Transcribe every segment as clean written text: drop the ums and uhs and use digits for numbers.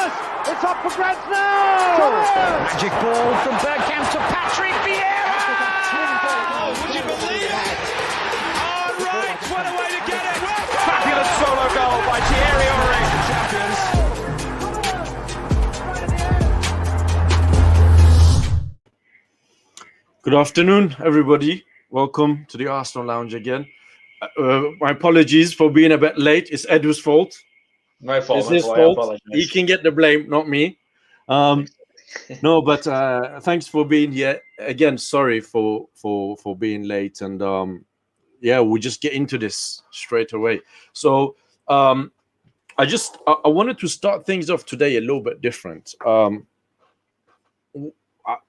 Thomas! It's up for grabs now! Thomas! Magic ball from Bergkamp to Patrick Vieira! Oh, would you believe it? Oh, right, what a way to get it! Fabulous solo goal by Thierry Henry. Champions. Good afternoon, everybody. Welcome to the Arsenal Lounge again. My apologies for being a bit late. It's Edu's fault. My fault. It's his I fault. apologize. He can get the blame, not me. No, but thanks for being here again. Sorry for being late, and we'll just get into this straight away. So I wanted to start things off today a little bit different.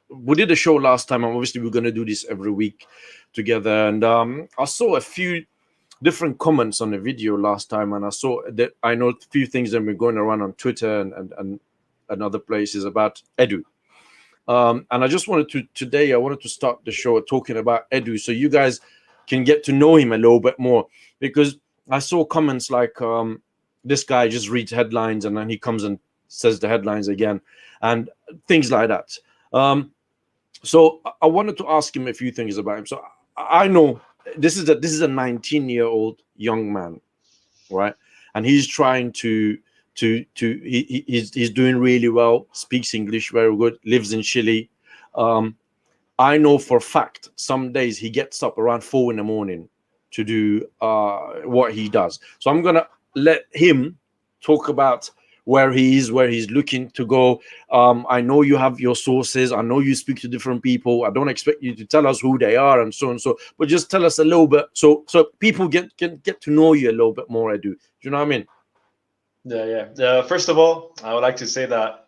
We did a show last time, and obviously we're going to do this every week together. And I saw a few different comments on the video last time, and I saw that I know a few things that were going around on Twitter and other places about Edu. And I just wanted to start the show talking about Edu, so you guys can get to know him a little bit more, because I saw comments like this guy just reads headlines and then he comes and says the headlines again and things like that. So I wanted to ask him a few things about him. So I know this is a 19-year-old young man, right? And he's trying he's doing really well, speaks English very good, lives in Chile. I know for a fact some days he gets up around 4 a.m. to do what he does. So I'm gonna let him talk about where he is, where he's looking to go. I know you have your sources. I know you speak to different people. I don't expect you to tell us who they are and so and so, but just tell us a little bit so people can get to know you a little bit more. Do you know what I mean? Yeah. First of all, I would like to say that,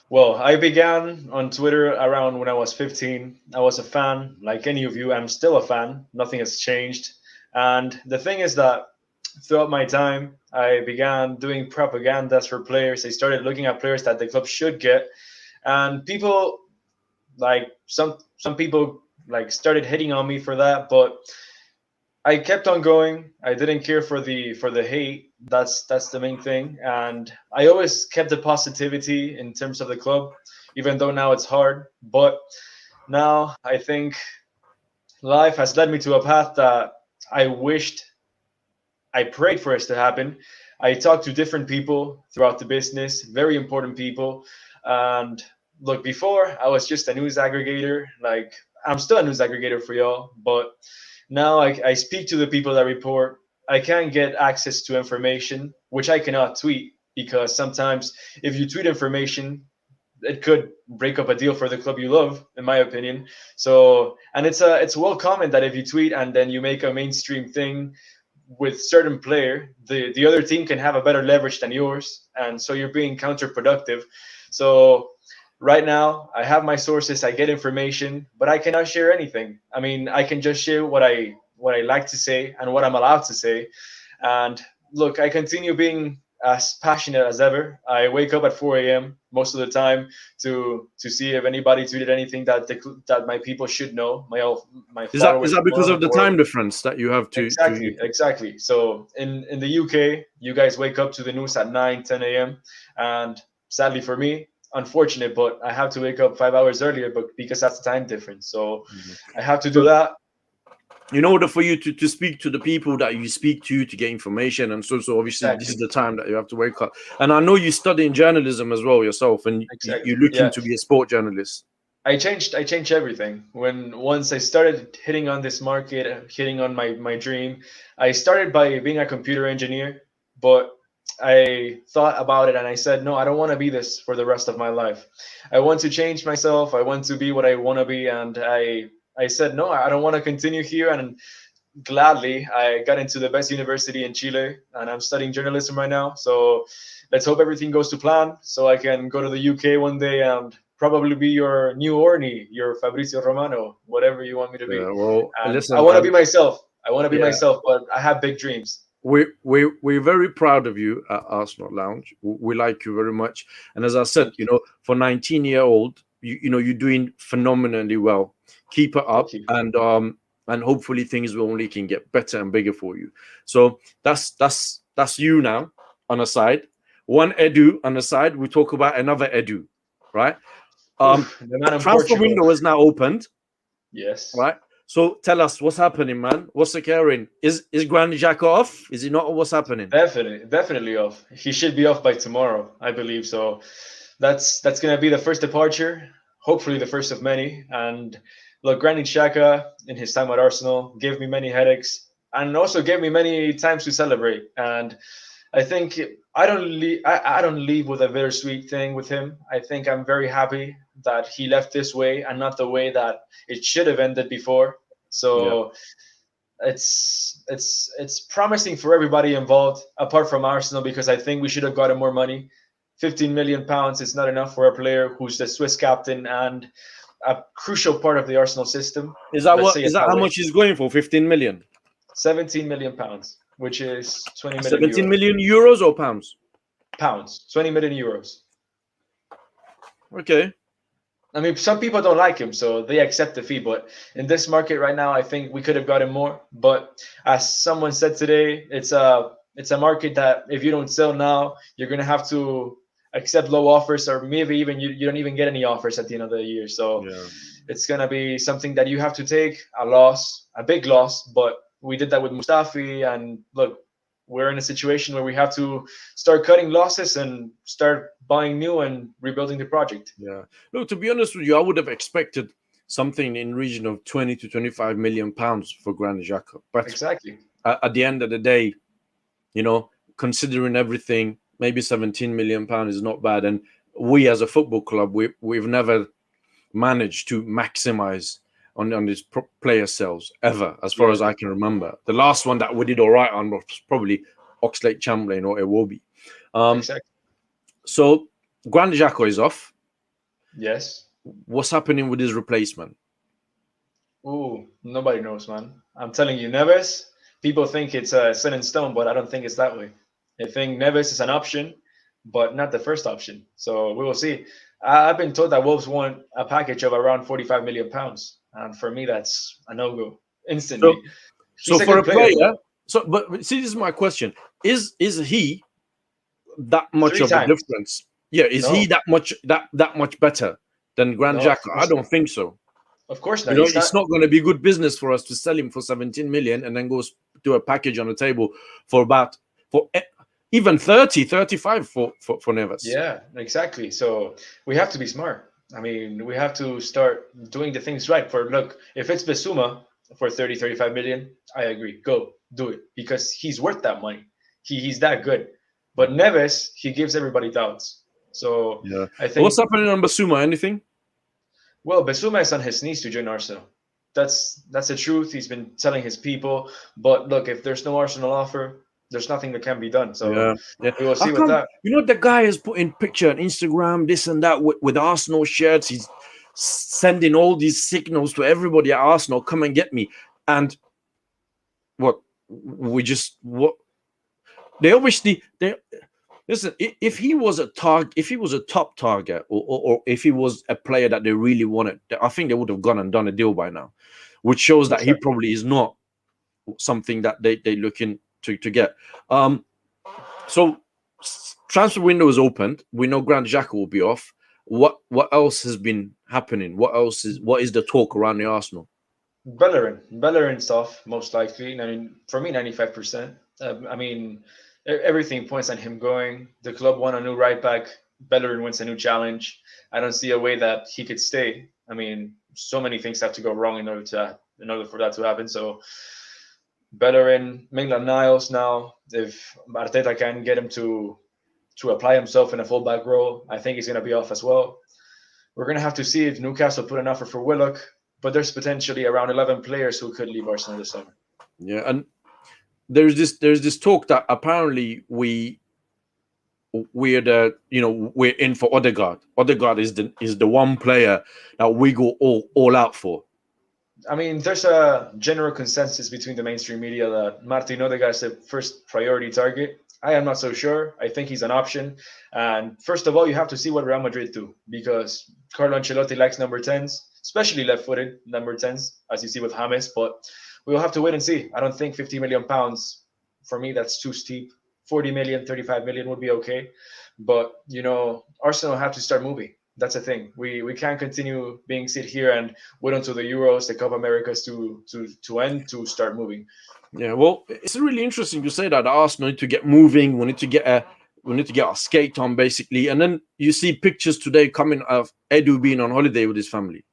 well, I began on Twitter around when I was 15. I was a fan, like any of you. I'm still a fan. Nothing has changed. And the thing is that throughout my time, I began doing propagandas for players. I started looking at players that the club should get, and people, like some people, like started hitting on me for that. But I kept on going. I didn't care for the hate. That's the main thing, and I always kept the positivity in terms of the club, even though now it's hard. But now I think life has led me to a path that I prayed for it to happen. I talked to different people throughout the business, very important people. And look, before I was just a news aggregator. Like, I'm still a news aggregator for y'all, but now I speak to the people that report. I can get access to information, which I cannot tweet, because sometimes if you tweet information, it could break up a deal for the club you love, in my opinion. So, and it's well common that if you tweet and then you make a mainstream thing with certain player, the other team can have a better leverage than yours, and so you're being counterproductive. So right now I have my sources, I get information, but I cannot share anything. I mean, I can just share what I like to say and what I'm allowed to say. And look, I continue being as passionate as ever. I wake up at 4 a.m. most of the time to see if anybody tweeted anything that my people should know. My is that because of the time difference that you have to exactly. So in the UK, you guys wake up to the news at 9-10 a.m. and sadly for me, unfortunate, but I have to wake up 5 hours earlier, but because that's the time difference. So I have to do that. In order for you to speak to the people that you speak to get information, and so obviously Exactly. This is the time that you have to wake up. And I know you studying journalism as well yourself, and Exactly. you're looking to be a sport journalist. I changed everything once I started hitting on this market, hitting on my dream. I started by being a computer engineer, but I thought about it and I said, no, I don't want to be this for the rest of my life. I want to change myself. I want to be what I want to be, and I said, no, I don't want to continue here. And gladly, I got into the best university in Chile, and I'm studying journalism right now. So let's hope everything goes to plan, so I can go to the UK one day and probably be your new Orny, your Fabrizio Romano, whatever you want me to be. Well, listen, I want to be myself. Myself, but I have big dreams. We're very proud of you at Arsenal Lounge. We like you very much. And as I said, for 19-year-old, you're doing phenomenally well. Keep it up, and hopefully things will only can get better and bigger for you. So that's you now on a side. one Edu on the side. We talk about another Edu, right? The man in Transfer Portugal. window is now opened, Yes. right? So tell us what's happening, man. What's occurring? Is Granit Xhaka off? Is he not? What's happening? Definitely off. He should be off by tomorrow, I believe. So that's going to be the first departure, hopefully the first of many. And look, Granit Xhaka in his time at Arsenal gave me many headaches and also gave me many times to celebrate. And I think I don't leave with a bittersweet thing with him. I think I'm very happy that he left this way and not the way that it should have ended before. So it's promising for everybody involved, apart from Arsenal, because I think we should have gotten more money. 15 million pounds is not enough for a player who's the Swiss captain and a crucial part of the Arsenal system. Is that Let's what? say Is it that how way. much he's going for? 15 million. 17 million pounds, which is 20 million 17 euros. million euros or pounds? Pounds, 20 million euros. Okay. I mean, some people don't like him, so they accept the fee. But in this market right now, I think we could have gotten more. But as someone said today, it's a market that if you don't sell now, you're gonna have to accept low offers, or maybe even you don't even get any offers at the end of the year. So it's gonna be something that you have to take a loss, a big loss. But we did that with Mustafi, and look, we're in a situation where we have to start cutting losses and start buying new and rebuilding the project. Yeah. Look, to be honest with you, I would have expected something in region of 20 to 25 million pounds for Granit Xhaka. But Exactly. at the end of the day, considering everything, maybe 17 million pounds is not bad. And we as a football club, we've never managed to maximize on these player sales ever, as far as I can remember. The last one that we did all right on was probably Oxlade Chamberlain or Iwobi. Exactly. So Granit Xhaka is off. Yes. What's happening with his replacement? Ooh, nobody knows, man. I'm telling you, Neves, people think it's set in stone, but I don't think it's that way. I think Neves is an option, but not the first option. So we will see. I've been told that Wolves want a package of around 45 million pounds. And for me, that's a no-go instantly. So for a player, but see, this is my question. Is he that much of a difference? Yeah, is he that much better than Granit Xhaka? I don't think so. Of course not. It's not going to be good business for us to sell him for 17 million and then go do a package on the table for even 30, 35 for Neves. Yeah, exactly. So we have to be smart. I mean, we have to start doing the things right. Look, if it's Bissouma for 30, 35 million, I agree. Go do it, because he's worth that money. He's that good. But Neves, he gives everybody doubts. So I think. What's happening on Bissouma? Anything? Well, Bissouma is on his knees to join Arsenal. That's the truth. He's been telling his people. But look, if there's no Arsenal offer, there's nothing that can be done. So we will see with that. The guy is putting picture on Instagram, this and that with Arsenal shirts. He's sending all these signals to everybody at Arsenal, come and get me. And they obviously listen. If he was a top target, or if he was a player that they really wanted, I think they would have gone and done a deal by now, which shows that he probably is not something that they looking to get. So transfer window is opened. We know Granit Xhaka will be off. What else has been happening? What is the talk around the Arsenal? Bellerin's off, most likely. I mean, for me, 95%. I mean, everything points on him going. The club won a new right back. Bellerin wins a new challenge. I don't see a way that he could stay. I mean, so many things have to go wrong in order for that to happen. So Bellerin, Maitland-Niles now, if Arteta can get him to apply himself in a fullback role, I think he's going to be off as well. We're going to have to see if Newcastle put an offer for Willock, but there's potentially around 11 players who could leave Arsenal this summer. Yeah, and there's this talk that apparently we're in for Odegaard. Odegaard is the one player that we go all out for. I mean, there's a general consensus between the mainstream media that Martin Odegaard is the first priority target. I am not so sure. I think he's an option. And first of all, you have to see what Real Madrid do, because Carlo Ancelotti likes number 10s, especially left-footed number 10s, as you see with James. But we will have to wait and see. I don't think 50 million pounds, for me, that's too steep 40 million, 35 million would be okay. But, Arsenal have to start moving. That's the thing. We can't continue being sit here and wait until the Euros, the Copa Americas to end to start moving. Yeah, well, it's really interesting to say that Arsenal need to get moving. We need to get our skate on, basically. And then you see pictures today coming of Edu being on holiday with his family.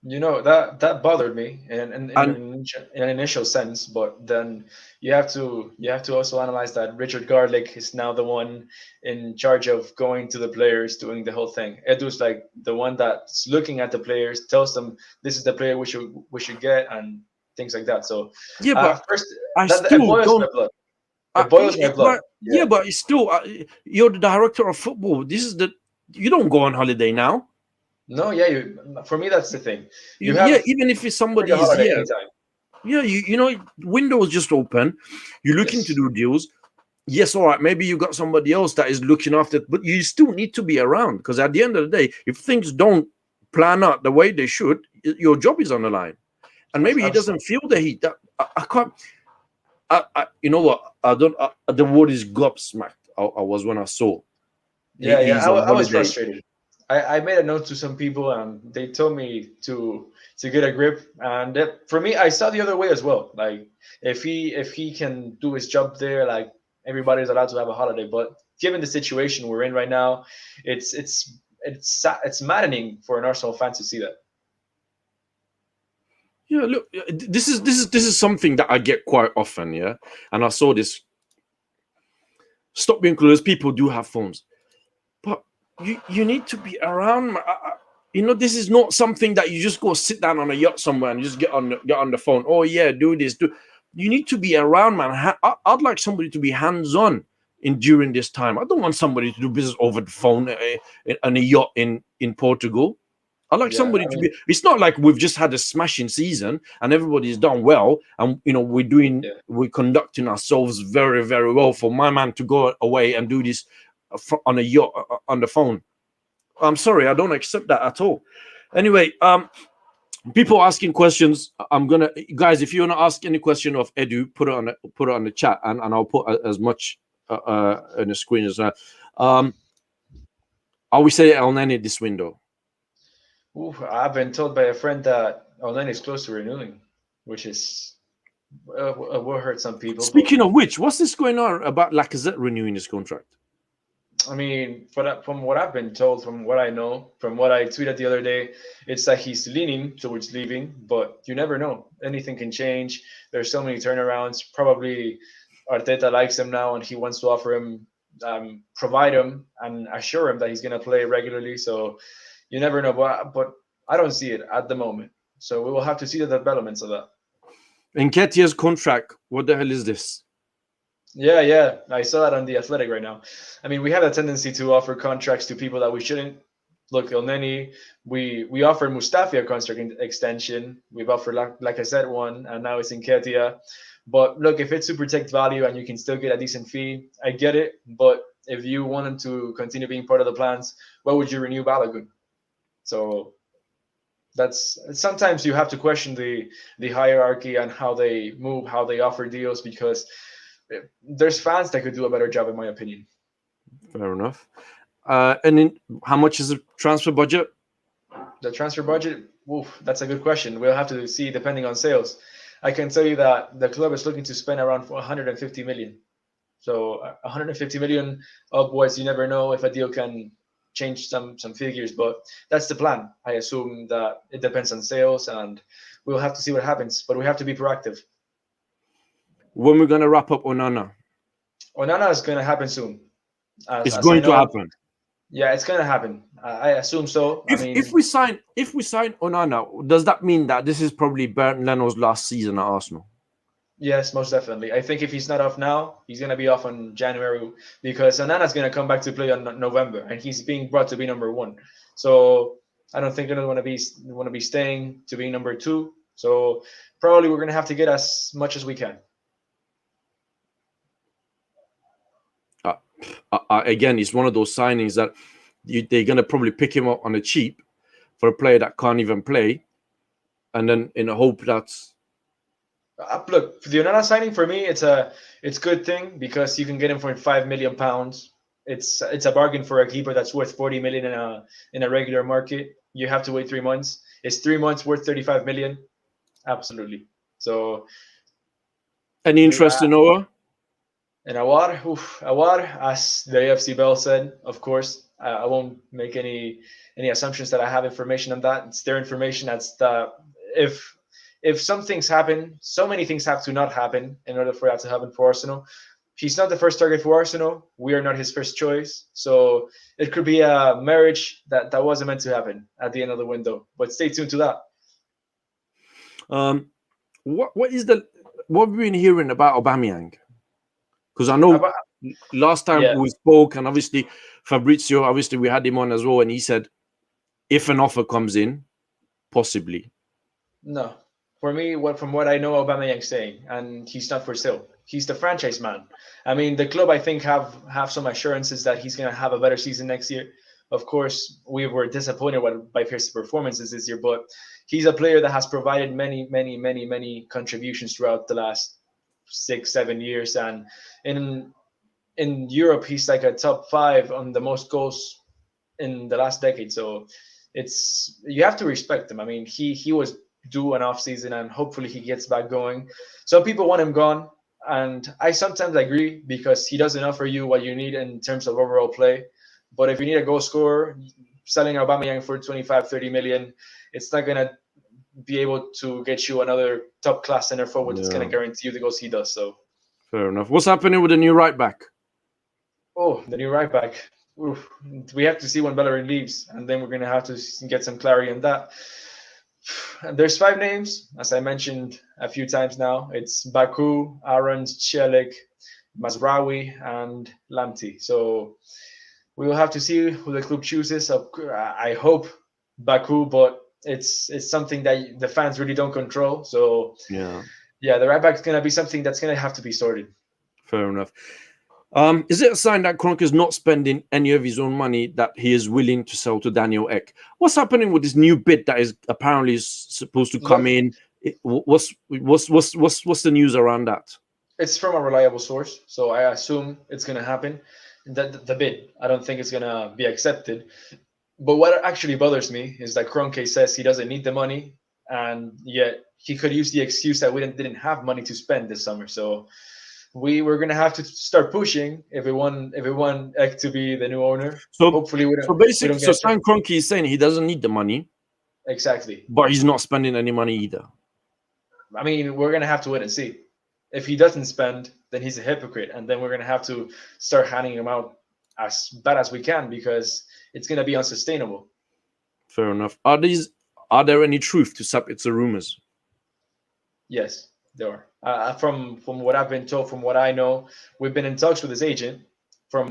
That bothered me in And an initial sense, but then you have to also analyze that Richard Garlick is now the one in charge of going to the players, doing the whole thing. Edu's like the one that's looking at the players, tells them this is the player we should get, and things like that. So yeah, but first, I it still boils don't. my blood. It boils my blood. Yeah, but it's still, you're the director of football. You don't go on holiday now. No, yeah, for me that's the thing. Even if it's somebody is here. Anytime. Yeah, windows just open. You're looking to do deals. Yes, all right. Maybe you got somebody else that is looking after it, but you still need to be around, because at the end of the day, if things don't plan out the way they should, your job is on the line. And maybe he doesn't feel the heat. I can't. You know what? The word is gobsmacked. I was when I saw. I was frustrated. I made a note to some people, and they told me to get a grip. And for me, I saw the other way as well. Like if he can do his job there, like everybody's allowed to have a holiday. But given the situation we're in right now, it's maddening for an Arsenal fan to see that. Yeah, look, this is something that I get quite often. Yeah, and I saw this. Stop being clueless. People do have phones, but you need to be around. This is not something that you just go sit down on a yacht somewhere and just get on the phone. Oh yeah, do this. You need to be around, man. I'd like somebody to be hands-on during this time. I don't want somebody to do business over the phone on a yacht in Portugal. I like somebody to be. It's not like we've just had a smashing season and everybody's done well, and we're conducting ourselves very, very well. For my man to go away and do this on a yacht on the phone, I'm sorry, I don't accept that at all. Anyway, people asking questions. I'm gonna, guys, if you want to ask any question of Edu, put it on the chat, and I'll put as much on the screen as well. Are we saying El Nene this window? I've been told by a friend that El is close to renewing, which is will hurt some people. Speaking of which, what's this going on about Lacazette renewing his contract? I mean, from what I've been told, from what I know, from what I tweeted the other day, it's that he's leaning towards leaving, but you never know. Anything can change. There's so many turnarounds. Probably Arteta likes him now, and he wants to offer him, provide him, and assure him that he's going to play regularly. So you never know, but I don't see it at the moment. So we will have to see the developments of that. Nketiah's contract, what the hell is this? Yeah, I saw that on The Athletic right now. I mean, we have a tendency to offer contracts to people that we shouldn't. Look, El Neni, we offered Mustafi a contract extension. We've offered, like I said, one, and now it's Nketiah. But look, if it's to protect value and you can still get a decent fee, I get it. But if you want him to continue being part of the plans, why would you renew Balogun? So that's sometimes you have to question the hierarchy and how they move, how they offer deals, because there's fans that could do a better job, in my opinion. Fair enough. And then how much is the transfer budget? The transfer budget, that's a good question. We'll have to see depending on sales. I can tell you that the club is looking to spend around 150 million. So 150 million upwards. You never know if a deal can change some figures, but that's the plan. I assume that it depends on sales, and we'll have to see what happens. But we have to be proactive. When we're gonna wrap up Onana? Onana is going to happen soon. It's going to happen. Yeah, it's going to happen. I assume so. If we sign Onana, does that mean that this is probably Bernd Leno's last season at Arsenal? Yes, most definitely. I think if he's not off now, he's going to be off in January, because Onana's going to come back to play on November, and he's being brought to be number one. So I don't think they're going to be staying to be number two. So probably we're going to have to get as much as we can. Again, it's one of those signings that they're going to probably pick him up on the cheap for a player that can't even play, and then in the hope that Look, for the Onana signing for me, it's good thing because you can get him for £5 million. It's a bargain for a keeper that's worth 40 million in a regular market. You have to wait 3 months. Is 3 months worth 35 million? Absolutely. So Any interest in Noah? and Awar, as the AFC Bell said, of course, I won't make any assumptions that I have information on that. It's their information. That's the if some things happen, so many things have to not happen in order for that to happen for Arsenal. He's not the first target for Arsenal. We are not his first choice. So it could be a marriage that wasn't meant to happen at the end of the window. But stay tuned to that. What have we been hearing about Aubameyang? Because I know last time we spoke, and obviously Fabrizio, obviously we had him on as well, and he said if an offer comes in, possibly. No, for me, from what I know, Aubameyang's saying, and he's not for sale. He's the franchise man. I mean, the club I think have some assurances that he's going to have a better season next year. Of course, we were disappointed by his performances this year, but he's a player that has provided many contributions throughout the last 6-7 years, and in Europe, he's like a top 5 on the most goals in the last decade. So you have to respect him. I mean, he was due an off season, and hopefully he gets back going. Some people want him gone, and I sometimes agree because he doesn't offer you what you need in terms of overall play. But if you need a goal scorer, selling Aubameyang for 25-30 million, it's not gonna be able to get you another top class center forward that's gonna guarantee you the goals he does. So fair enough. What's happening with the new right back? Oh, the new right back. Oof. We have to see when Bellerin leaves, and then we're going to have to get some clarity on that. There's 5 names, as I mentioned a few times now. It's Baku, Aarons, Celik, Mazraoui, and Lamptey. So we will have to see who the club chooses. I hope Baku, but it's something that the fans really don't control. So yeah, the right back is going to be something that's going to have to be sorted. Fair enough. Is it a sign that Kroenke is not spending any of his own money that he is willing to sell to Daniel Ek? What's happening with this new bid that is apparently supposed to come in? What's the news around that? It's from a reliable source, so I assume it's going to happen. The bid, I don't think it's going to be accepted. But what actually bothers me is that Kroenke says he doesn't need the money, and yet he could use the excuse that we didn't have money to spend this summer. So we're gonna have to start pushing if we want Ek to be the new owner. So hopefully we don't. So basically, Stan Kroenke is saying he doesn't need the money. Exactly. But he's not spending any money either. I mean, we're gonna have to wait and see. If he doesn't spend, then he's a hypocrite, and then we're gonna have to start handing him out as bad as we can because it's gonna be unsustainable. Fair enough. Are there any truth to Sabitzer rumors? Yes, there are. From what I've been told, from what I know, we've been in touch with his agent for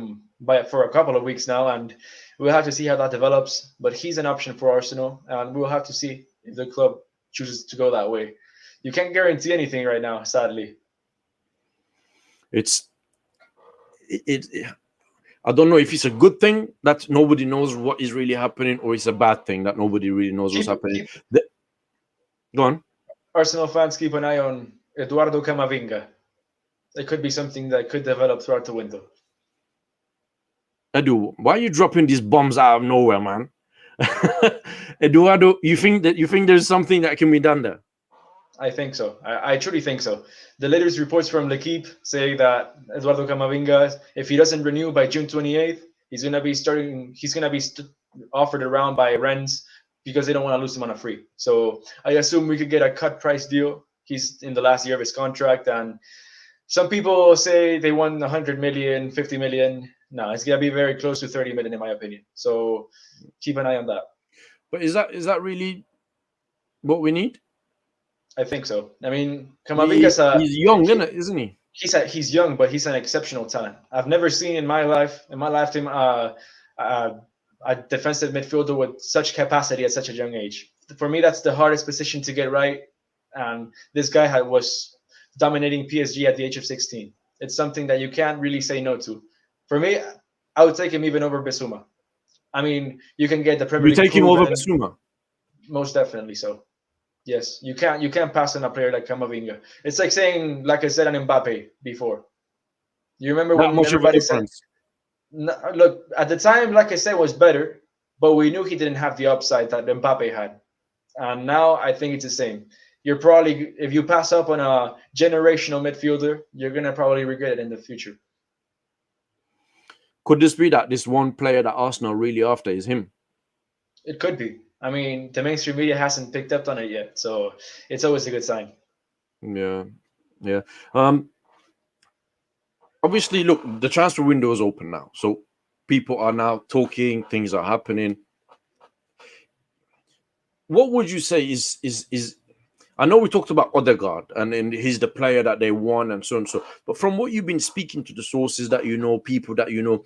a couple of weeks now, and we'll have to see how that develops. But he's an option for Arsenal, and we'll have to see if the club chooses to go that way. You can't guarantee anything right now, sadly. I don't know if it's a good thing that nobody knows what is really happening, or it's a bad thing that nobody really knows what's happening. Go on. Arsenal fans, keep an eye on Eduardo Camavinga. It could be something that could develop throughout the window. Edu, why are you dropping these bombs out of nowhere, man? Eduardo, you think there's something that can be done there? I think so. I truly think so. The latest reports from L'Equipe say that Eduardo Camavinga, if he doesn't renew by June 28th, he's going to be offered around by Rennes because they don't want to lose him on a free. So I assume we could get a cut price deal. He's in the last year of his contract, and some people say they want 100 million, 50 million. No, it's going to be very close to 30 million in my opinion. So keep an eye on that. But is that really what we need? I think so. I mean, Camavinga's he's young, isn't he? He's young, but he's an exceptional talent. I've never seen in my lifetime a defensive midfielder with such capacity at such a young age. For me, that's the hardest position to get right. And this guy was dominating PSG at the age of 16. It's something that you can't really say no to. For me, I would take him even over Bissouma. I mean, you can get the Premier League. You take him over Bissouma? Most definitely so. Yes, you can't pass on a player like Camavinga. It's like saying, like I said, on Mbappe before. You remember That when much of a everybody said, difference. Look, at the time, like I said, was better, but we knew he didn't have the upside that Mbappe had. And now I think it's the same. You're probably, if you pass up on a generational midfielder, you're gonna probably regret it in the future. Could this be that this one player that Arsenal are really after is him? It could be. I mean, the mainstream media hasn't picked up on it yet, so it's always a good sign. Yeah, yeah. Obviously, look, the transfer window is open now, so people are now talking. Things are happening. What would you say is? I know we talked about Odegaard, and he's the player that they want, and so and so. But from what you've been speaking to the sources that you know, people that you know,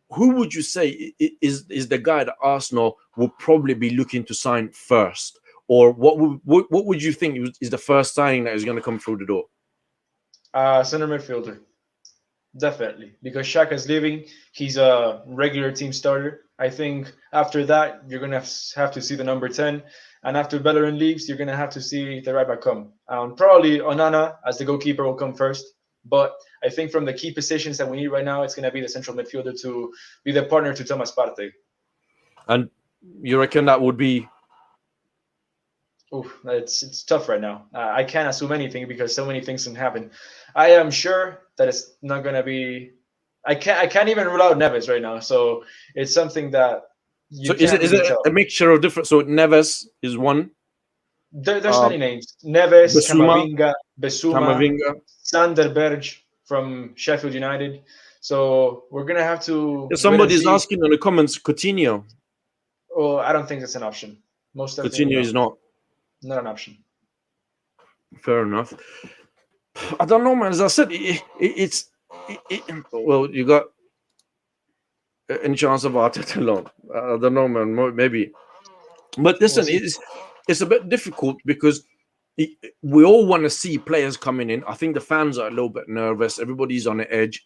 who would you say is the guy that Arsenal will probably be looking to sign first, or what would you think is the first signing that is going to come through the door? Center midfielder. Definitely, because Shaka's leaving. He's a regular team starter. I think after that, you're gonna have to see the number 10, and after Bellerin leaves, you're gonna have to see the right back come. Probably Onana as the goalkeeper will come first, but I think from the key positions that we need right now, it's gonna be the central midfielder to be the partner to Thomas Partey. And you reckon that would be? Oof, it's tough right now. I can't assume anything because so many things can happen. I am sure that it's not gonna be. I can't even rule out Neves right now. So it's something that So you is can't it really tell. a mixture of different? So Neves is one, There's um, many names: Neves, Basuma, Camavinga, Besuma, Kamavinga. Sanderberg from Sheffield United. So we're gonna have to Yeah, wait and somebody's see. asking in the comments, Coutinho. Oh, I don't think that's an option. Most definitely Coutinho is not. not an option. Fair enough. I don't know, man. As I said, well, you got any chance of Arteta alone? I don't know, man. Maybe, but We'll listen, see. it's a bit difficult because we all want to see players coming in. I think the fans are a little bit nervous. Everybody's on the edge,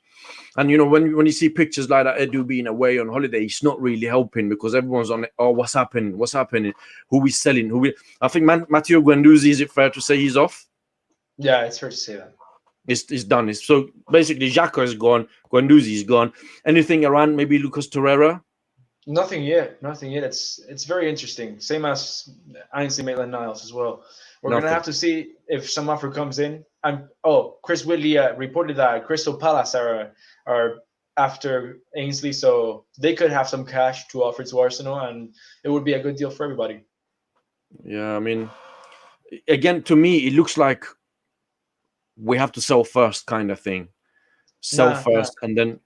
and you know when you see pictures like that, Edu being away on holiday, it's not really helping because everyone's on it. Oh, what's happening? What's happening? Who we selling? I think Matteo Guendouzi. Is it fair to say he's off? Yeah, it's fair to say that. It's done. So basically, Xhaka is gone. Guendouzi is gone. Anything around maybe Lucas Torreira? Nothing yet. Nothing yet. It's very interesting. Same as Ainsley Maitland-Niles as well. We're gonna Nothing. have to see if some offer comes in. Chris Whitley reported that Crystal Palace are after Ainsley, so they could have some cash to offer to Arsenal, and it would be a good deal for everybody. Yeah, I mean, again, to me, it looks like we have to sell first, kind of thing. Sell Nah. first, and then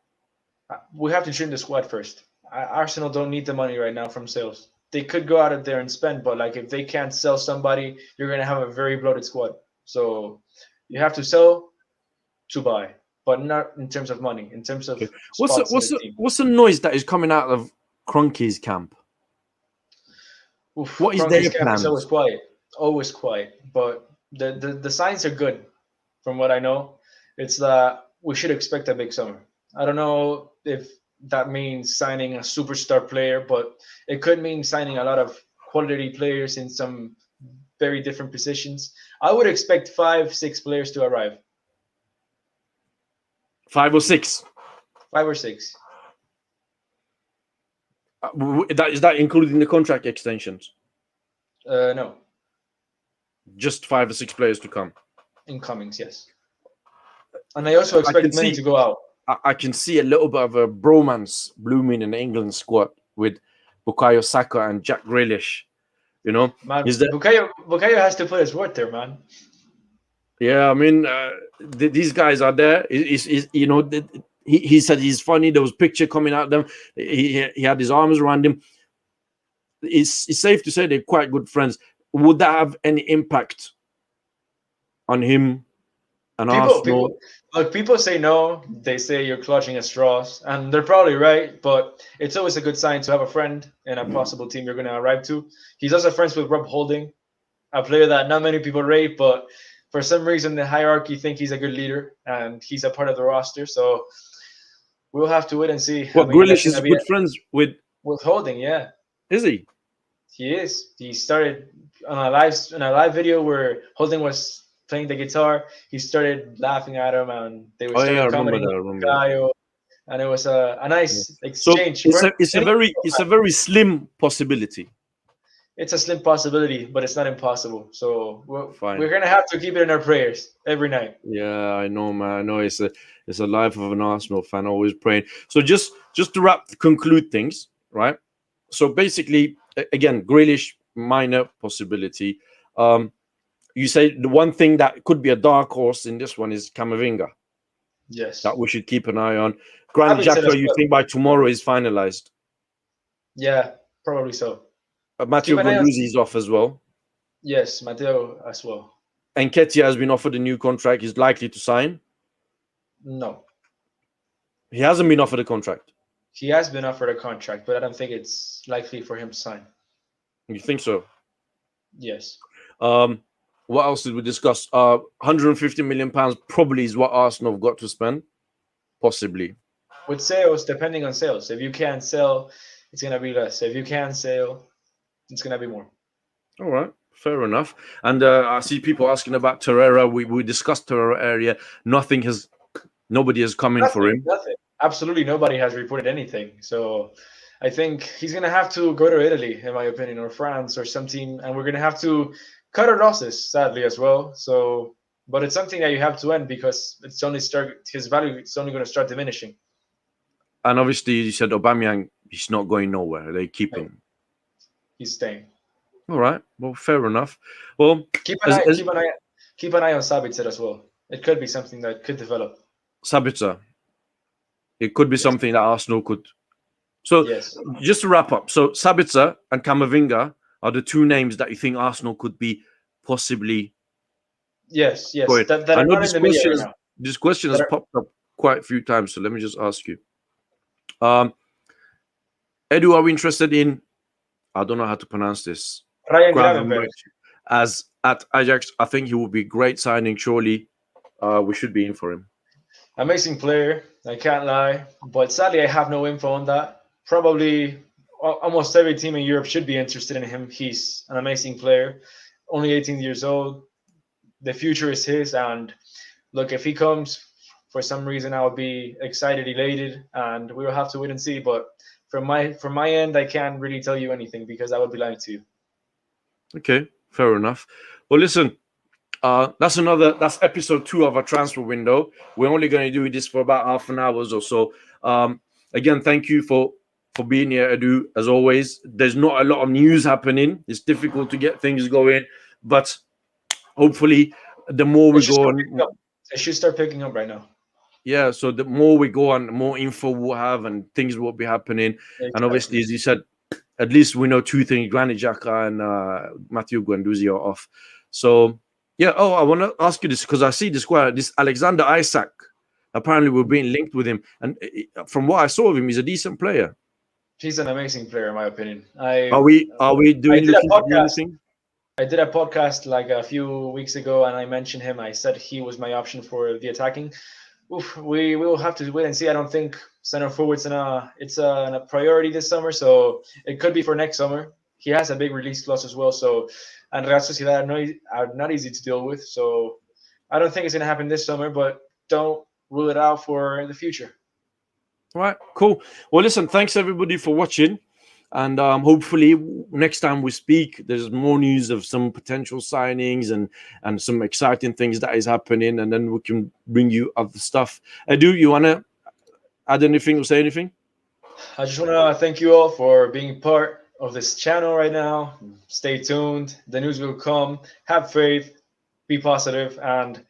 We have to trim the squad first. Arsenal don't need the money right now from sales. They could go out there and spend, but like if they can't sell somebody, you're gonna have a very bloated squad. So you have to sell to buy, but not in terms of money, in terms of okay. spots in the team. What's the noise that is coming out of Kroenke's camp? Oof, What is Kroenke's their camp is plans? always quiet. But the signs are good, from what I know. It's that we should expect a big summer. I don't know if that means signing a superstar player, but it could mean signing a lot of quality players in some very different positions. I would expect 5, 6 players to arrive. 5 or 6? 5 or 6. That is that including the contract extensions? No, Just 5 or 6 players to come. incomings, yes. And I also I can expect many see. to go out. I can see a little bit of a bromance blooming in the England squad with Bukayo Saka and Jack Grealish. You know, Man, is that? Bukayo has to put his word there, man. Yeah, I mean, these guys are there. You know, he said he's funny. There was picture coming out of them. He had his arms around him. It's safe to say they're quite good friends. Would that have any impact on him and People, Arsenal? people, look, people say no. They say you're clutching at straws, and they're probably right. But it's always a good sign to have a friend in a possible team you're going to arrive to. He's also friends with Rob Holding, a player that not many people rate, but for some reason the hierarchy think he's a good leader and he's a part of the roster. So we'll have to wait and see. I What mean, that's Grealish going to is be good friends with? with Holding, yeah. Is he? He is. He started on a live video where Holden was playing the guitar. He started laughing at him, and they were Oh yeah, I started remember commenting that. I on remember that. Caio, and it was a Yeah. nice So exchange. it's a very slim possibility. It's a slim possibility, but it's not impossible. So we're Fine. gonna have to keep it in our prayers every night. Yeah, I know, man. I know it's a life of an Arsenal fan, always praying. So just to conclude things, right? So basically, again, Grealish minor possibility. You say the one thing that could be a dark horse in this one is Camavinga Yes, that we should keep an eye on. Granit Sabitzer as Xhaka, you well. think by tomorrow is finalized? Yeah, probably so. Keep Matteo an eye on. Guendouzi is off as well. Yes, Matteo as well. Nketiah has been offered a new contract. He's likely to sign. No, He hasn't been offered a contract. he has been offered a contract, but I don't think it's likely for him to sign. You think so? Yes. What else did we discuss? 150 million pounds probably is what Arsenal have got to spend. Possibly. With sales, depending on sales, if you can't sell, it's gonna be less. If you can sell, it's gonna be more. All right, fair enough. And I see people asking about Torreira. We discussed Torreira area. Nobody has come in for him. Nothing. Absolutely nobody has reported anything. So I think he's gonna have to go to Italy, in my opinion, or France or some team, and we're gonna have to cut our losses, sadly, as well. So, but it's something that you have to end because his value is only going to start diminishing. And obviously, you said Aubameyang, he's not going nowhere. They keep him. He's staying. All right. Well, fair enough. Well, keep an eye on Sabitzer as well. It could be something that could develop. Sabitzer. It could be something that Arsenal could. So, just to wrap up, so Sabitzer and Camavinga are the two names that you think Arsenal could be possibly. Yes. That I know this question has popped up quite a few times, so let me just ask you. Edu, are we interested in? I don't know how to pronounce this. Ryan Gravenberch. As at Ajax, I think he will be a great signing. Surely, we should be in for him. Amazing player, I can't lie, but sadly, I have no info on that. Probably almost every team in Europe should be interested in him. He's an amazing player, only 18 years old. The future is his, and look, if he comes, for some reason, I would be excited, elated, and we will have to wait and see. But from my end, I can't really tell you anything because I would be lying to you. Okay, fair enough. Well, listen, that's episode 2 of our transfer window. We're only going to do this for about half an hour or so. Again, thank you for being here, Edu. As always, there's not a lot of news happening. It's difficult to get things going, but hopefully, the more we go on, it should start picking up right now. Yeah, so the more we go on, the more info we'll have and things will be happening. Exactly. And obviously, as you said, at least we know 2 things: Granit Xhaka and Matteo Guendouzi are off. So, yeah. Oh, I want to ask you this because I see this Alexander Isak. Apparently, we're being linked with him, and from what I saw of him, he's a decent player. He's an amazing player, in my opinion. Are we doing anything? I did a podcast like a few weeks ago, and I mentioned him. I said he was my option for the attacking. We will have to wait and see. I don't think center forward's it's a priority this summer, so it could be for next summer. He has a big release clause as well, so and Real Sociedad are not easy to deal with. So I don't think it's going to happen this summer, but don't rule it out for the future. All right, cool. Well, listen, thanks everybody for watching. And hopefully next time we speak, there's more news of some potential signings and some exciting things that is happening. And then we can bring you other stuff. Edu, you want to add anything or say anything? I just want to thank you all for being part of this channel right now. Stay tuned. The news will come. Have faith. Be positive. And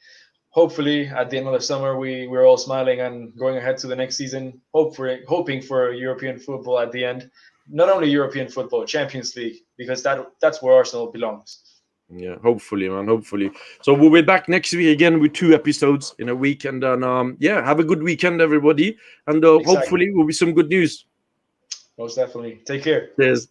hopefully at the end of the summer, we're all smiling and going ahead to the next season, hoping for European football at the end. Not only European football, Champions League, because that's where Arsenal belongs. Yeah, hopefully, man. Hopefully. So we'll be back next week again with 2 episodes in a week. And then, have a good weekend, everybody. And hopefully will be some good news. Most definitely. Take care. Cheers.